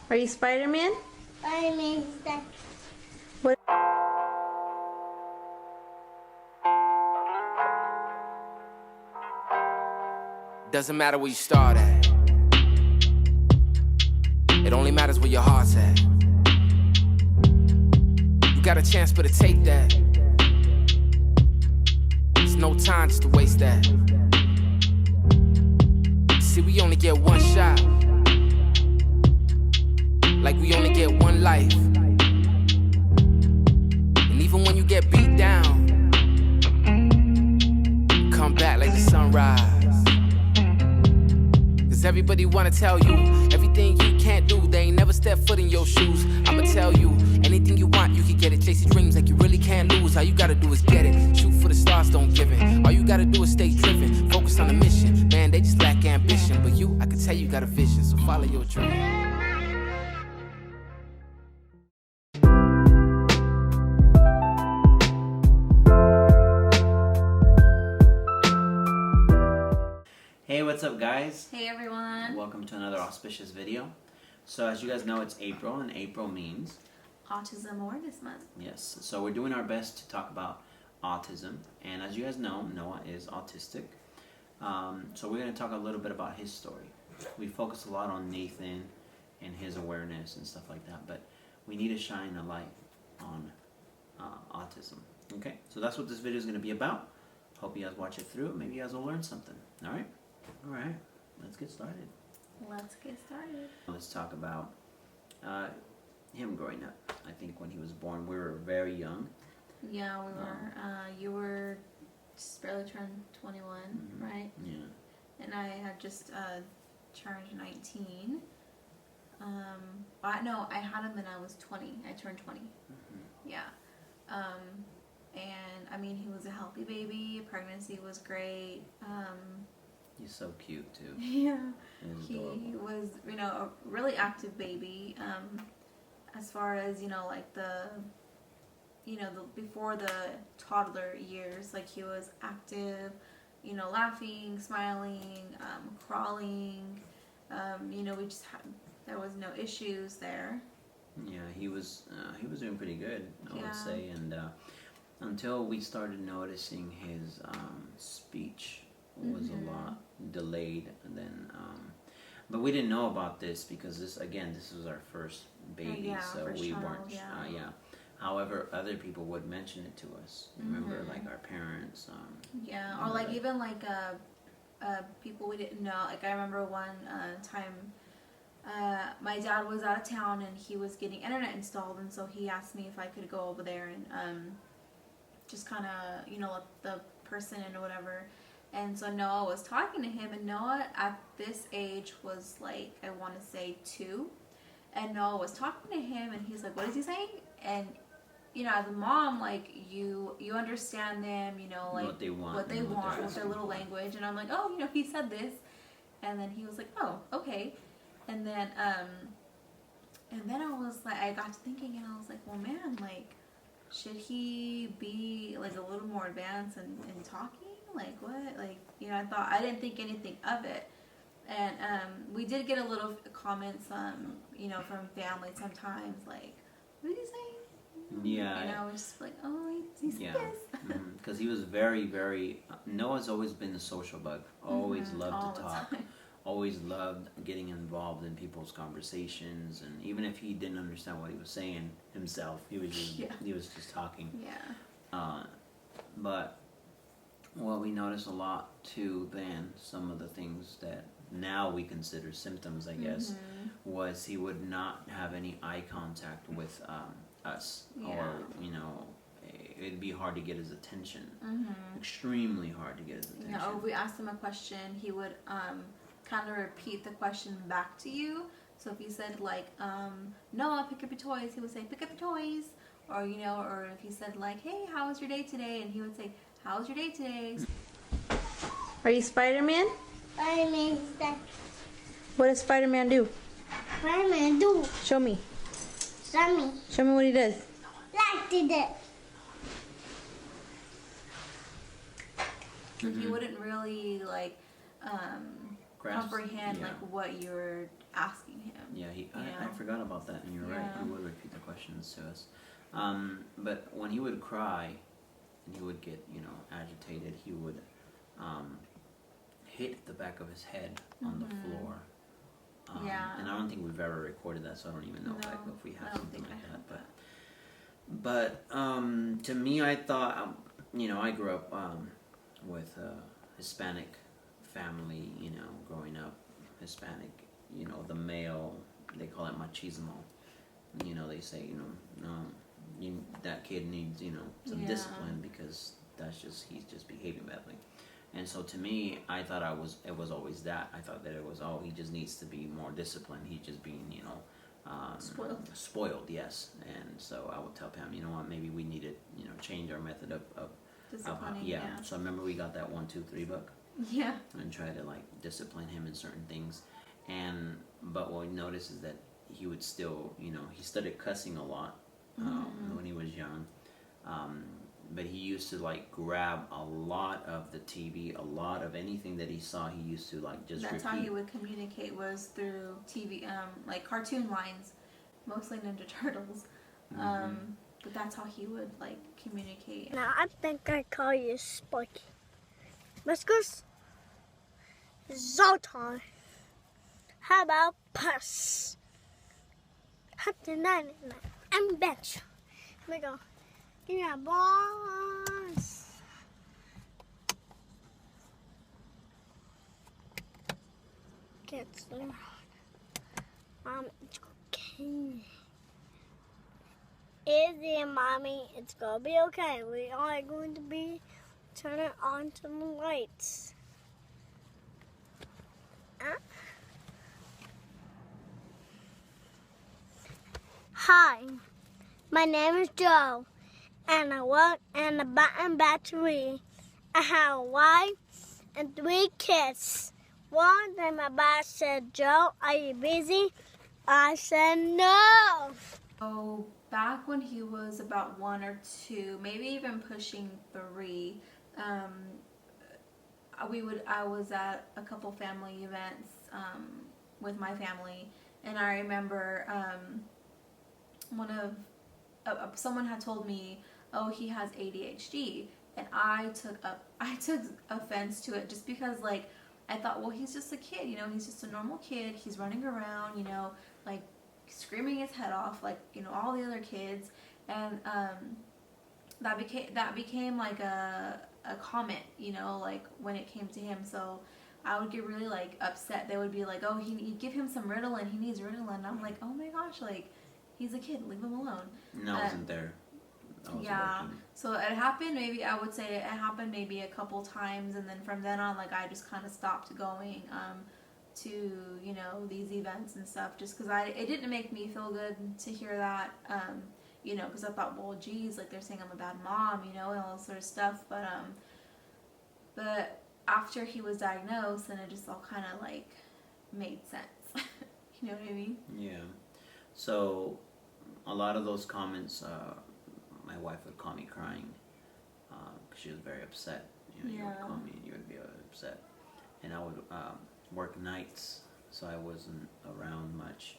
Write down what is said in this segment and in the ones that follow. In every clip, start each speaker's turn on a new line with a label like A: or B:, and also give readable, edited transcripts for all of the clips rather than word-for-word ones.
A: Are you Spider-Man?
B: Spider-Man is that.
A: What?
C: Doesn't matter where you start at. It only matters where your heart's at. You got a chance, better take that. There's no time just to waste that. See, we only get one shot. Like we only get one life. And even when you get beat down, come back like the sunrise. Cause everybody wanna tell you everything you can't do. They ain't never step foot in your shoes. I'ma tell you, anything you want, you can get it. Chase your dreams like you really can't lose. All you gotta do is get it. Shoot for the stars, don't give it. All you gotta do is stay driven. Focus on the mission. Man, they just lack ambition. But you, I can tell you got a vision. So follow your dream.
D: Hey, what's up guys?
A: Hey everyone.
D: Welcome to another auspicious video. So as you guys know, it's April, and April means
A: Autism Awareness Month.
D: yes. So we're doing our best to talk about autism, and as you guys know, Noah is autistic. So we're going to talk a little bit about his story. We focus a lot on Nathan and his awareness and stuff like that, but we need to shine a light on autism. Okay, so that's what this video is going to be about. Hope you guys watch it through. Maybe you guys will learn something. All right, let's get started.
A: Let's get started.
D: Let's talk about him growing up. I think when he was born, we were very young.
A: Yeah, we were. You were just barely turned 21, right?
D: Yeah.
A: And I had just turned 19. No, I had him when I was 20. I turned 20. Yeah. And I mean, he was a healthy baby. Pregnancy was great.
D: He's so cute too.
A: Yeah.
D: He was
A: He
D: adorable.
A: was, a really active baby. As far as, like before the toddler years, like he was active, laughing, smiling, crawling. We just there was no issues there.
D: Yeah, he was doing pretty good, I
A: Yeah.
D: would say, and until we started noticing his speech was a lot delayed, and then but we didn't know about this because this was our first baby,
A: Yeah,
D: so
A: first
D: we
A: child,
D: weren't
A: yeah.
D: However, other people would mention it to us. Remember, like our parents.
A: Yeah, or like even like people we didn't know. Like I remember one time, my dad was out of town and he was getting internet installed, and so he asked me if I could go over there and just kind of let the person in or whatever. And so Noah was talking to him, and Noah at this age was like, I want to say 2, and Noah was talking to him, and he's like, what is he saying? And as a mom, like you understand them, like
D: what they want
A: with their little
D: for.
A: language. And I'm like, oh, he said this, and then he was like, oh, okay. And then I was like, I got to thinking, and I was like, well, man, like, should he be like a little more advanced in talking? Like what? Like, I didn't think anything of it. And we did get a little comments, from family sometimes, like, what did he say?
D: Yeah.
A: We're just like, oh, he said this.
D: Because he was very, very. Noah's always been a social bug. Always loved
A: All
D: to
A: the
D: talk.
A: time.
D: Always loved getting involved in people's conversations, and even if he didn't understand what he was saying himself, he was just talking.
A: Yeah.
D: But what we noticed a lot too, then some of the things that now we consider symptoms, I guess, was he would not have any eye contact with us, or it'd be hard to get his attention. Extremely hard to get his attention.
A: Or if we asked him a question, he would kind of repeat the question back to you. So if you said like, Noah, pick up your toys, he would say, pick up your toys. Or or if he said like, hey, how was your day today? And he would say, how was your day today? Are you Spider-Man?
B: Spider-Man is that.
A: What does Spider-Man do?
B: Spider-Man do.
A: Show me.
B: Sammy.
A: Show me what he does.
B: Like did it.
A: He wouldn't really like comprehend like what you're asking him.
D: Yeah, I forgot about that, and you're right.
A: Yeah.
D: You would repeat the questions to us. But when he would cry, and he would get, agitated, he would hit the back of his head on the floor.
A: Yeah.
D: And I don't think we've ever recorded that, so I don't even know if we have something like that. But to me, I thought, I grew up with a Hispanic family, growing up Hispanic, the male, they call it machismo. They say, that kid needs, some discipline because he's just behaving badly. And so to me, I thought it was always that. I thought that it was, he just needs to be more disciplined. He's just being, spoiled, yes. And so I would tell Pam, you know what, maybe we need to, change our method of
A: disciplining.
D: So I remember we got that 1, 2, 3 book.
A: Yeah.
D: And try to discipline him in certain things. But what we noticed is that he would still, he started cussing a lot when he was young. But he used to grab a lot of the TV, a lot of anything that he saw. He used to just
A: That's
D: repeat.
A: how he would communicate, was through TV, cartoon lines, mostly Ninja Turtles. But that's how he would communicate.
B: Now I think I call you Spiky. Whiskers? Zoltan. How about Puss? I'm Bench. Here we go. Give me a boss. Get started. It's okay. Easy, Mommy. It's gonna be okay. We are going to be turning on to the lights. Hi, my name is Joe, and I work in the button battery. I have a wife and 3 kids. One day my boss said, Joe, are you busy? I said no.
A: So back when he was about 1 or 2, maybe even pushing 3, I was at a couple family events with my family, and I remember someone had told me, oh, he has ADHD, and I took offense to it, just because I thought, well, he's just a kid, he's just a normal kid, he's running around, screaming his head off all the other kids, and that became a comment, when it came to him. So I would get really upset. They would be like, oh, you give him some Ritalin, he needs Ritalin. And I'm like, oh my gosh, he's a kid, leave him alone.
D: And I wasn't there.
A: Yeah, working. So it happened, I would say it happened maybe a couple times, and then from then on, I just kind of stopped going to, these events and stuff, just because it didn't make me feel good to hear that, because I thought, well, geez, they're saying I'm a bad mom, and all this sort of stuff, but after he was diagnosed, then it just all kind of, made sense. You know what I mean? Yeah.
D: So, a lot of those comments, my wife would call me crying, because she was very upset. You would call me and you would be upset. And I would work nights, so I wasn't around much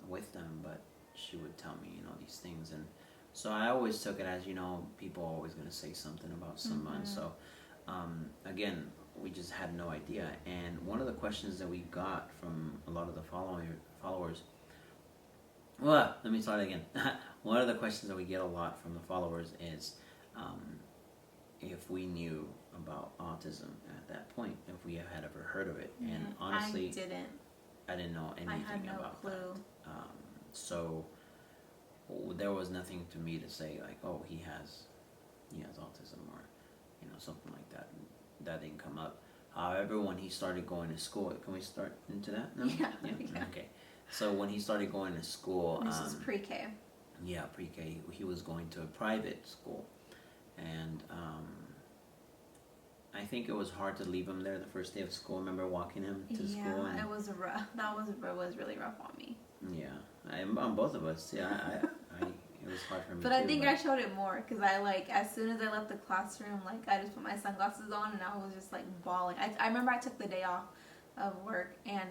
D: with them, but she would tell me, these things. And so I always took it as, people are always going to say something about someone. So, again, we just had no idea. And one of the questions that we got from a lot of the followers, well, let me start again. One of the questions that we get a lot from the followers is if we knew about autism at that point, if we had ever heard of it. And honestly, I didn't know anything about that. So there was nothing to me to say oh, he has autism, or something like that. That didn't come up. However, when he started going to school, can we start into that? No?
A: Yeah.
D: Okay. So when he started going to school,
A: this is pre-K.
D: Yeah, pre-K. He was going to a private school, and I think it was hard to leave him there the first day of school. I remember walking him to school.
A: Yeah, it was rough. That was really rough on me.
D: Yeah, on both of us. Yeah, it was hard for me.
A: But I think I showed it more because as soon as I left the classroom, I just put my sunglasses on and I was just bawling. I remember I took the day off of work, and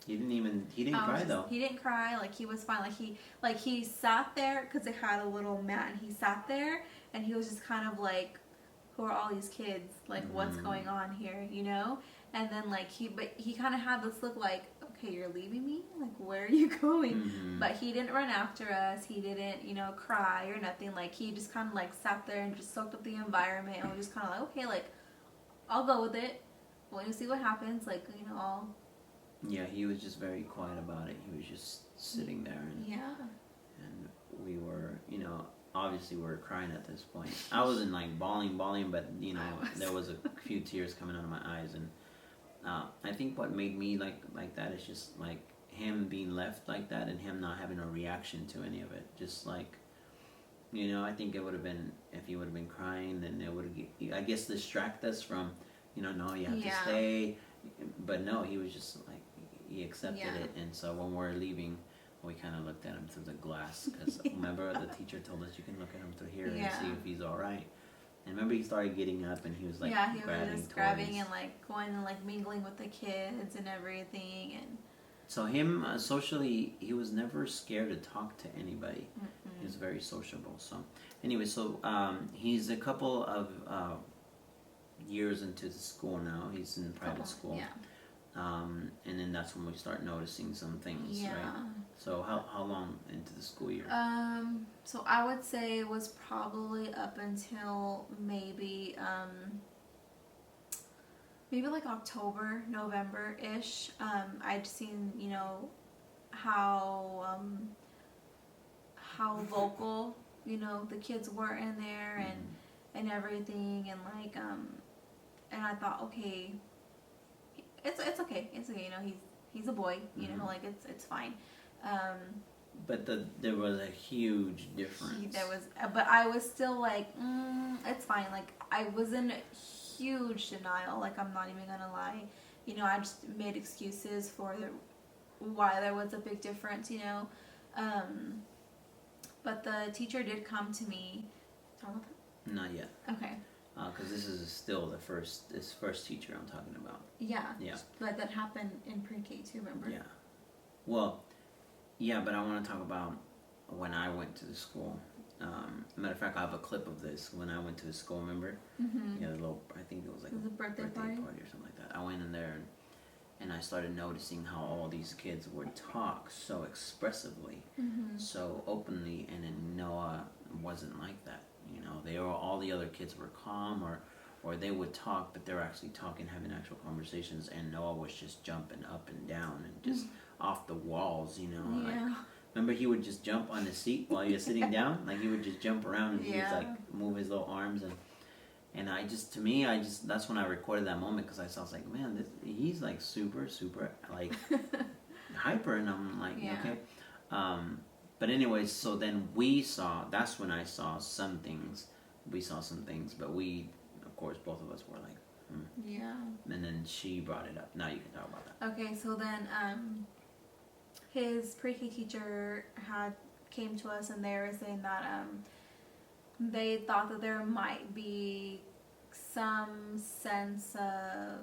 D: He didn't cry though.
A: He didn't cry. Like, he was fine. Like he sat there because they had a little mat, and he sat there, and he was just kind of like, who are all these kids? Like, what's going on here? You know? And then like he kind of had this look like, okay, you're leaving me? Like, where are you going? But he didn't run after us. He didn't, you know, cry or nothing. Like, he just kind of like sat there and just soaked up the environment, and was just kind of like, okay, like, I'll go with it. We'll see what happens. Like, you know, I'll.
D: Yeah, he was just very quiet about it. He was just sitting there, and we were, you know, obviously we were crying at this point. I wasn't like bawling, but you know, there was a few tears coming out of my eyes, and I think what made me like that is just like him being left like that, and him not having a reaction to any of it. Just like, you know, I think it would have been, if he would have been crying, then it would have, I guess, distract us from, you know, no, you have to stay. But no, he was just like, he accepted it. And so when we're leaving, we kind of looked at him through the glass, because remember the teacher told us you can look at him through here and see if he's all right. And remember, he started getting up, and he was like,
A: he was just grabbing and like going and like mingling with the kids and everything. And
D: so him socially, he was never scared to talk to anybody. He was very sociable. So anyway, so he's a couple of years into the school now. He's in private school. And then that's when we start noticing some things, right? So how long into the school year?
A: So I would say it was probably up until maybe like October, November-ish. I'd seen, you know, how vocal, you know, the kids were in there, and everything, and like and I thought, okay, it's okay, you know, he's a boy, you know, like it's fine.
D: But there was a huge difference.
A: But I was still like, it's fine. Like, I was in huge denial. Like, I'm not even gonna lie. You know, I just made excuses for why there was a big difference. You know, but the teacher did come to me. Talk about that?
D: Not yet.
A: Okay.
D: Because this is still this first teacher I'm talking about.
A: Yeah.
D: Yeah.
A: But that happened in pre-K too, remember?
D: Yeah. Well, yeah, but I want to talk about when I went to the school. Matter of fact, I have a clip of this when I went to the school. Remember? Yeah, a little. I think it was like
A: a birthday party
D: or something like that. I went in there and I started noticing how all these kids would talk so expressively, so openly, and then Noah wasn't like that. You know, all the other kids were calm, or they would talk, but they were actually talking, having actual conversations, and Noah was just jumping up and down and just off the walls, you know.
A: Yeah.
D: Like, remember, he would just jump on his seat while he was sitting down, like he would just jump around, and he would like move his little arms, and that's when I recorded that moment, because I was like, man, he's like super like hyper, and I'm like, okay. But anyways, so then that's when I saw some things. We saw some things, but of course, both of us were like,
A: Yeah.
D: And then she brought it up. Now you can talk about that.
A: Okay, so then his pre-K teacher came to us, and they were saying that they thought that there might be some sense of...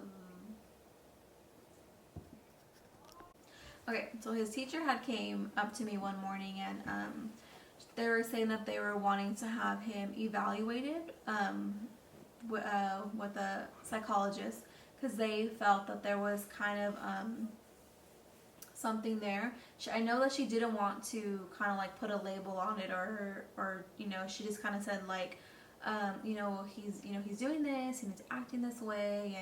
A: Okay, so his teacher had came up to me one morning, and they were saying that they were wanting to have him evaluated with a psychologist, because they felt that there was kind of something there. I know that she didn't want to kind of like put a label on it, or you know, she just kind of said like, he's doing this and he's acting this way,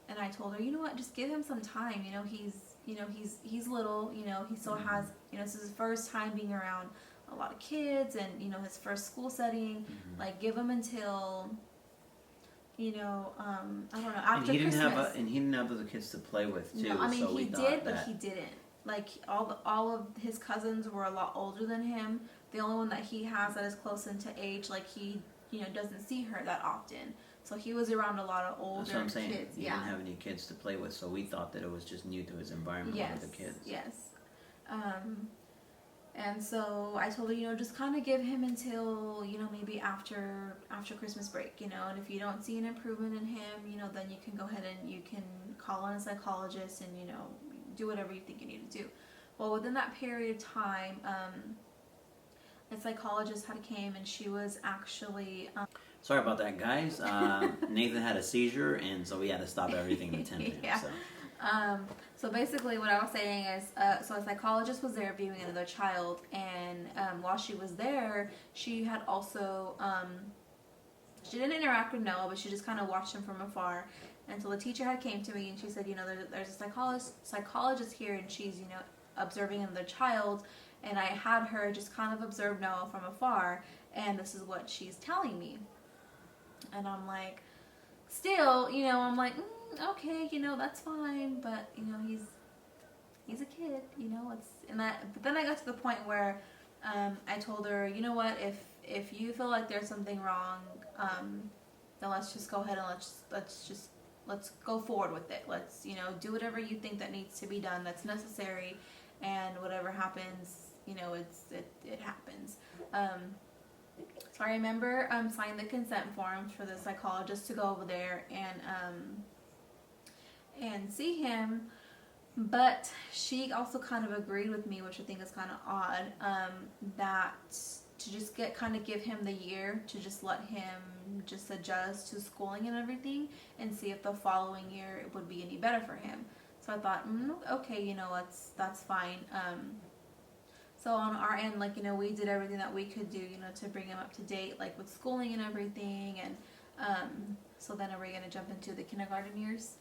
A: and I told her, you know what, just give him some time. He's little, he still has, this is his first time being around a lot of kids, and his first school setting. Like, give him until I don't know, after Christmas.
D: And he didn't have other kids to play with too.
A: No, I mean,
D: so
A: he did, but he didn't. Like, all of his cousins were a lot older than him. The only one that he has that is close into age, like, he doesn't see her that often. So he was around a lot of older kids.
D: That's what I'm saying.
A: Kids.
D: He didn't have any kids to play with, so we thought that it was just new to his environment with the kids.
A: Yes. And so I told her, just kind of give him until, maybe after Christmas break, and if you don't see an improvement in him, then you can go ahead and you can call on a psychologist and, do whatever you think you need to do. Well, within that period of time, a psychologist had came, and she was actually
D: Sorry about that, guys. Nathan had a seizure, and so we had to stop everything and attend to him.
A: Yeah.
D: So.
A: So basically what I was saying is, so a psychologist was there viewing another child, and while she was there, she had also, she didn't interact with Noah, but she just kind of watched him from afar. And so the teacher had came to me, and she said, you know, there's a psychologist here, and she's, you know, observing another child, and I had her just kind of observe Noah from afar, and this is what she's telling me. And I'm like, still, you know, I'm like, okay, you know, that's fine, but, you know, he's a kid, you know, but then I got to the point where I told her, you know what, if you feel like there's something wrong, then let's just go ahead and let's go forward with it. Let's, you know, do whatever you think that needs to be done, that's necessary, and whatever happens, you know, it happens. So I remember signing the consent forms for the psychologist to go over there and see him, but she also kind of agreed with me, which I think is kind of odd, that to just give him the year to just let him just adjust to schooling and everything, and see if the following year it would be any better for him. So I thought, okay, you know, that's fine. So on our end, like, you know, we did everything that we could do, you know, to bring him up to date, like with schooling and everything. And so then are we going to jump into the kindergarten years?